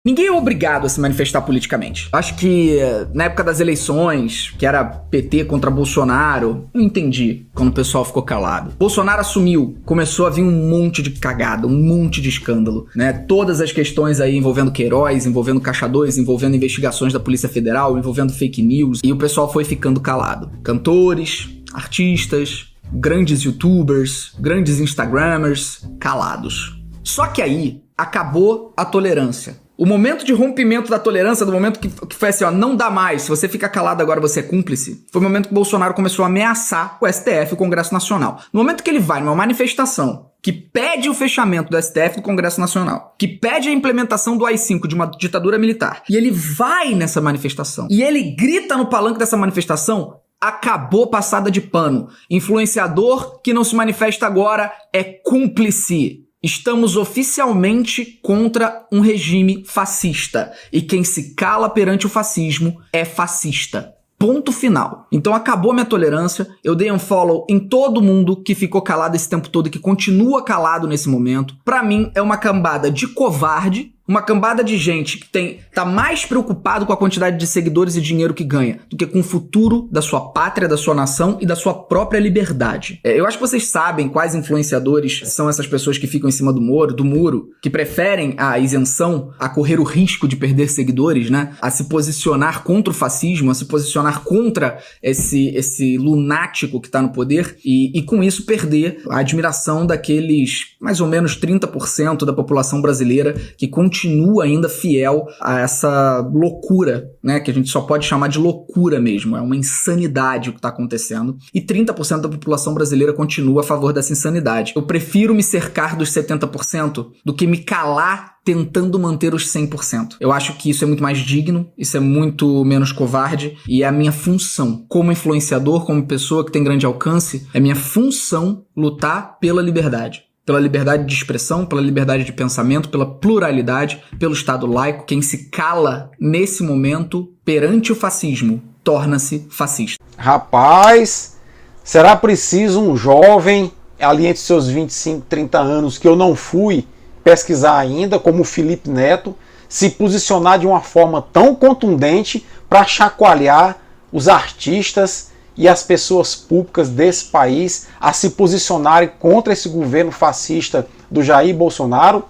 Ninguém é obrigado a se manifestar politicamente. Acho que na época das eleições, que era PT contra Bolsonaro, eu entendi quando o pessoal ficou calado. Bolsonaro assumiu, começou a vir um monte de cagada, um monte de escândalo, né? Todas as questões aí envolvendo Queiroz, envolvendo Caixa 2, envolvendo investigações da Polícia Federal, envolvendo fake news, e o pessoal foi ficando calado. Cantores, artistas, grandes youtubers, grandes instagramers, calados. Só que aí acabou a tolerância. O momento de rompimento da tolerância, do momento que foi assim, ó, não dá mais, se você fica calado agora você é cúmplice, foi o momento que Bolsonaro começou a ameaçar o STF, o Congresso Nacional. No momento que ele vai numa manifestação que pede o fechamento do STF, do Congresso Nacional, que pede a implementação do AI-5, de uma ditadura militar, e ele vai nessa manifestação, e ele grita no palanque dessa manifestação, acabou passada de pano. Influenciador que não se manifesta agora é cúmplice. Estamos oficialmente contra um regime fascista. E quem se cala perante o fascismo é fascista. Ponto final. Então acabou minha tolerância, eu dei um follow em todo mundo que ficou calado esse tempo todo e que continua calado nesse momento. Pra mim é uma cambada de covarde, uma cambada de gente que tá mais preocupado com a quantidade de seguidores e dinheiro que ganha do que com o futuro da sua pátria, da sua nação e da sua própria liberdade. Eu acho que vocês sabem quais influenciadores são essas pessoas que ficam em cima do muro, que preferem a isenção a correr o risco de perder seguidores, né? A se posicionar contra o fascismo, a se posicionar contra esse lunático que tá no poder e com isso perder a admiração daqueles mais ou menos 30% da população brasileira que continua ainda fiel a essa loucura, né, que a gente só pode chamar de loucura mesmo, é uma insanidade o que está acontecendo, e 30% da população brasileira continua a favor dessa insanidade. Eu prefiro me cercar dos 70% do que me calar tentando manter os 100%. Eu acho que isso é muito mais digno, isso é muito menos covarde, e é a minha função. Como influenciador, como pessoa que tem grande alcance, é minha função lutar pela liberdade. Pela liberdade de expressão, pela liberdade de pensamento, pela pluralidade, pelo Estado laico. Quem se cala nesse momento perante o fascismo torna-se fascista. Rapaz, será preciso um jovem ali entre seus 25 e 30 anos, que eu não fui pesquisar ainda, como o Felipe Neto, se posicionar de uma forma tão contundente para chacoalhar os artistas e as pessoas públicas desse país a se posicionarem contra esse governo fascista do Jair Bolsonaro?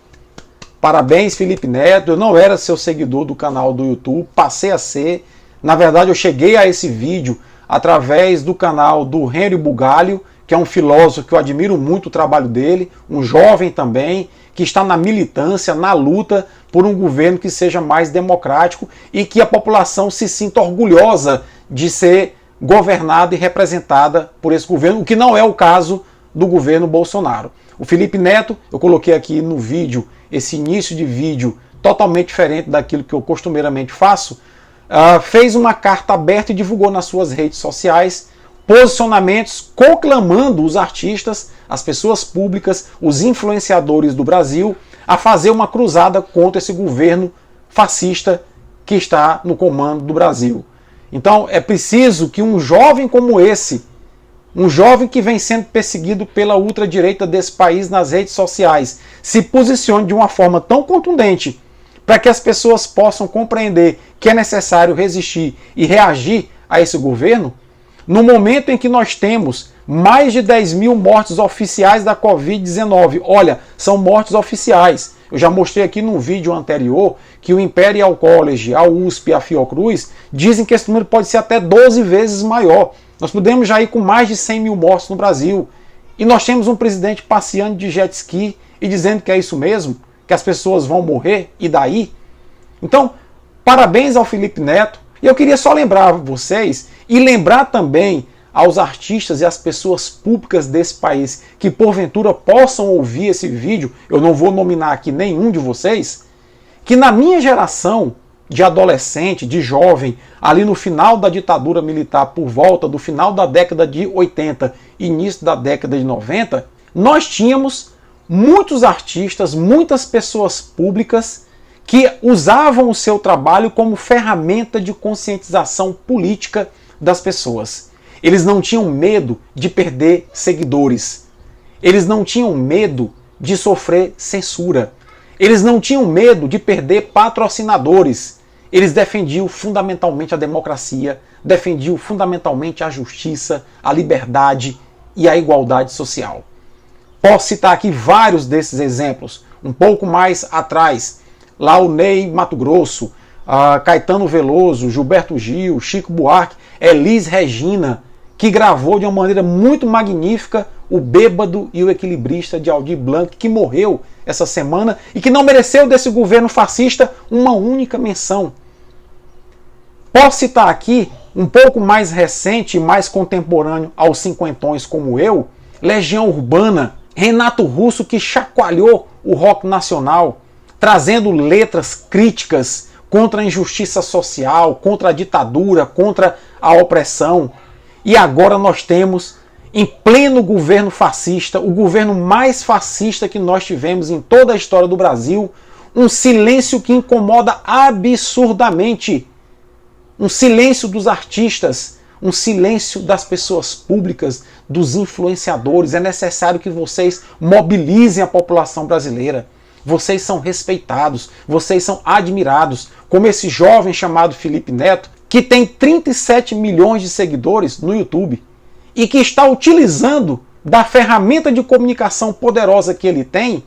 Parabéns, Felipe Neto. Eu não era seu seguidor do canal do YouTube, passei a ser. Na verdade, eu cheguei a esse vídeo através do canal do Henry Bugalho, que é um filósofo que eu admiro muito o trabalho dele, um jovem também, que está na militância, na luta por um governo que seja mais democrático e que a população se sinta orgulhosa de ser governada e representada por esse governo, o que não é o caso do governo Bolsonaro. O Felipe Neto, eu coloquei aqui no vídeo, esse início de vídeo totalmente diferente daquilo que eu costumeiramente faço, fez uma carta aberta e divulgou nas suas redes sociais posicionamentos conclamando os artistas, as pessoas públicas, os influenciadores do Brasil a fazer uma cruzada contra esse governo fascista que está no comando do Brasil. Então é preciso que um jovem como esse, um jovem que vem sendo perseguido pela ultradireita desse país nas redes sociais, se posicione de uma forma tão contundente para que as pessoas possam compreender que é necessário resistir e reagir a esse governo, no momento em que nós temos mais de 10 mil mortes oficiais da Covid-19. Olha, são mortes oficiais. Eu já mostrei aqui num vídeo anterior que o Imperial College, a USP e a Fiocruz dizem que esse número pode ser até 12 vezes maior. Nós podemos já ir com mais de 100 mil mortos no Brasil. E nós temos um presidente passeando de jet ski e dizendo que é isso mesmo, que as pessoas vão morrer, e daí? Então, parabéns ao Felipe Neto. E eu queria só lembrar vocês, e lembrar também aos artistas e às pessoas públicas desse país que porventura possam ouvir esse vídeo, eu não vou nominar aqui nenhum de vocês, que na minha geração de adolescente, de jovem, ali no final da ditadura militar, por volta do final da década de 80, início da década de 90, nós tínhamos muitos artistas, muitas pessoas públicas que usavam o seu trabalho como ferramenta de conscientização política das pessoas. Eles não tinham medo de perder seguidores. Eles não tinham medo de sofrer censura. Eles não tinham medo de perder patrocinadores. Eles defendiam fundamentalmente a democracia, defendiam fundamentalmente a justiça, a liberdade e a igualdade social. Posso citar aqui vários desses exemplos. Um pouco mais atrás, lá o Ney Matogrosso, Caetano Veloso, Gilberto Gil, Chico Buarque, Elis Regina, que gravou de uma maneira muito magnífica O Bêbado e o Equilibrista de Aldir Blanc, que morreu essa semana e que não mereceu desse governo fascista uma única menção. Posso citar aqui, um pouco mais recente e mais contemporâneo aos cinquentões como eu, Legião Urbana, Renato Russo, que chacoalhou o rock nacional, trazendo letras críticas contra a injustiça social, contra a ditadura, contra a opressão. E agora nós temos, em pleno governo fascista, o governo mais fascista que nós tivemos em toda a história do Brasil, um silêncio que incomoda absurdamente. Um silêncio dos artistas, um silêncio das pessoas públicas, dos influenciadores. É necessário que vocês mobilizem a população brasileira. Vocês são respeitados, vocês são admirados, como esse jovem chamado Felipe Neto, que tem 37 milhões de seguidores no YouTube e que está utilizando da ferramenta de comunicação poderosa que ele tem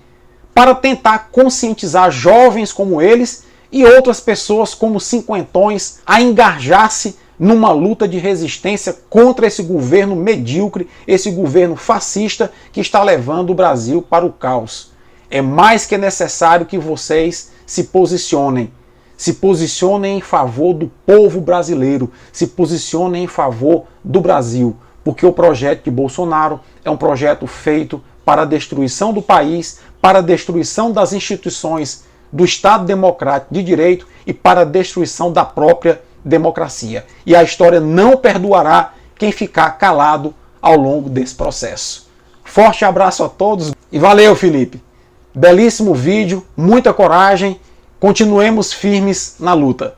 para tentar conscientizar jovens como eles e outras pessoas como cinquentões a engajar-se numa luta de resistência contra esse governo medíocre, esse governo fascista que está levando o Brasil para o caos. É mais que necessário que vocês se posicionem em favor do povo brasileiro, se posicionem em favor do Brasil, porque o projeto de Bolsonaro é um projeto feito para a destruição do país, para a destruição das instituições do Estado Democrático de Direito e para a destruição da própria democracia. E a história não perdoará quem ficar calado ao longo desse processo. Forte abraço a todos e valeu, Felipe! Belíssimo vídeo, muita coragem, continuemos firmes na luta.